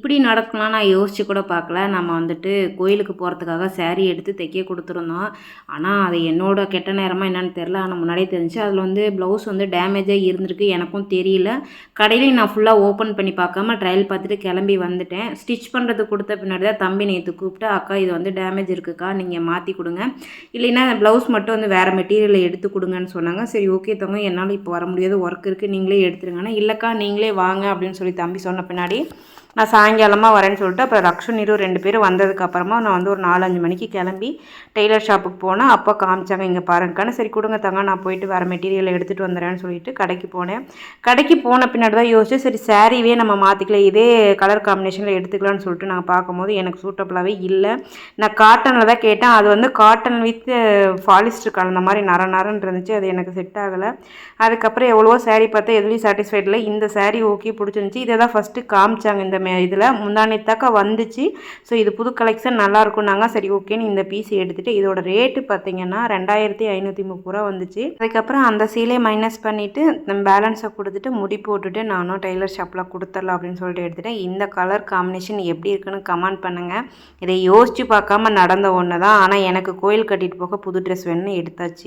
இப்படி நடக்கலாம் நான் யோசிச்சு கூட பார்க்கல. நம்ம வந்துட்டு கோயிலுக்கு போகிறதுக்காக சாரீ எடுத்து தைக்க கொடுத்துருந்தோம். ஆனால் அது என்னோட கெட்ட நேரமா என்னன்னு தெரில. ஆனால் முன்னாடியே தெரிஞ்சு அதில் வந்து ப்ளவுஸ் வந்து டேமேஜாக இருந்திருக்கு. எனக்கும் தெரியல. கடையிலையும் நான் ஃபுல்லாக ஓப்பன் பண்ணி பார்க்காம ட்ரையல் பார்த்துட்டு கிளம்பி வந்துட்டேன். ஸ்டிச் பண்ணுறது கொடுத்த பின்னாடி தான் தம்பி நேற்று கூப்பிட்டு, அக்கா இது வந்து டேமேஜ் இருக்குக்கா, நீங்கள் மாற்றி கொடுங்க, இல்லைன்னா ப்ளவுஸ் மட்டும் வந்து வேறு மெட்டீரியலை எடுத்து கொடுங்கன்னு சொன்னாங்க. சரி ஓகே தங்க, என்னால் இப்போ வர முடியாது, ஒர்க் இருக்குது, நீங்களே எடுத்துருங்கன்னா, இல்லைக்கா நீங்களே வாங்க அப்படின்னு சொல்லி தம்பி சொன்ன பின்னாடி நான் சாயங்காலமாக வரேன்னு சொல்லிட்டு அப்புறம் ரக்ஷன் 2 பேரும் வந்ததுக்கப்புறமா நான் வந்து ஒரு 4-5 மணிக்கு கிளம்பி டெய்லர் ஷாப்புக்கு போனேன். அப்போ காமிச்சாங்க, இங்கே பாருங்கக்கான்னு. சரி கொடுங்க தங்க, நான் போயிட்டு வேறு மெட்டீரியல் எடுத்துகிட்டு வந்துடுறேன்னு சொல்லிட்டு கடைக்கு போனேன். கடைக்கு போன பின்னாடி தான் யோசிச்சு, சரி சாரீவே நம்ம மாற்றிக்கலாம், இதே கலர் காம்பினேஷனில் எடுத்துக்கலாம்னு சொல்லிட்டு நான் பார்க்கும்போது எனக்கு சூட்டபுளாகவே இல்லை. நான் காட்டனில் தான் கேட்டேன். அது வந்து காட்டன் வித் பாலிஸ்டர் கலந்த மாதிரி நரன்னு இருந்துச்சு. அது எனக்கு செட் ஆகலை. அதுக்கப்புறம் எவ்வளவோ சாரீ பார்த்தா எதுலேயும் சாட்டிஸ்ஃபைட் இல்லை. இந்த சாரீ ஓகே பிடிச்சிருந்துச்சி. இதை தான் ஃபஸ்ட்டு காமிச்சாங்க. இந்த இதில் முந்தானேத்தாக்கா வந்துச்சு. ஸோ இது புது கலெக்ஷன் நல்லாயிருக்கும்னாங்க. சரி ஓகேன்னு இந்த பீஸ் எடுத்துகிட்டு, இதோட ரேட்டு பார்த்தீங்கன்னா 2530 ரூபா வந்துச்சு. அதுக்கப்புறம் அந்த சீலே மைனஸ் பண்ணிவிட்டு பேலன்ஸை கொடுத்துட்டு முடி போட்டுட்டு நானும் டெய்லர் ஷாப்பில் கொடுத்துடலாம் அப்படின்னு சொல்லிட்டு எடுத்துகிட்டேன். இந்த கலர் காம்பினேஷன் எப்படி இருக்குன்னு கமெண்ட் பண்ணுங்கள். இதை யோசித்து பார்க்காம நடந்த ஒன்று தான். ஆனால் எனக்கு கோயில் கட்டிட்டு போக புது ட்ரெஸ் வேணும்னு எடுத்தாச்சு.